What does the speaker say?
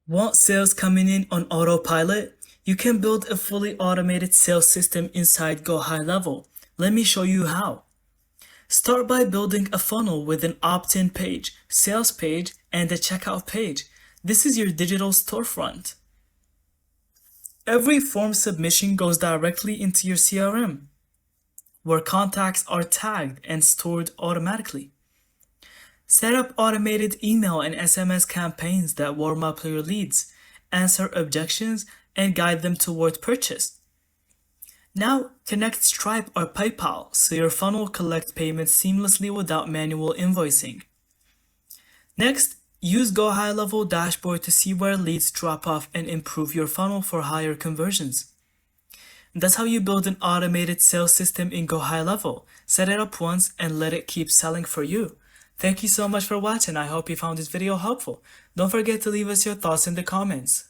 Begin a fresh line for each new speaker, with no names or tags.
Want sales coming in on autopilot? You can build a fully automated sales system inside GoHighLevel. Let me show you how. Start by building a funnel with an opt-in page, sales page, and a checkout page. This is your digital storefront. Every form submission goes directly into your CRM, where contacts are tagged and stored automatically. Set up automated email and SMS campaigns that warm up your leads, answer objections, and guide them toward purchase. Now, connect Stripe or PayPal so your funnel collects payments seamlessly without manual invoicing. Next, use GoHighLevel dashboard to see where leads drop off and improve your funnel for higher conversions. That's how you build an automated sales system in GoHighLevel. Set it up once and let it keep selling for you. Thank you so much for watching. I hope you found this video helpful. Don't forget to leave us your thoughts in the comments.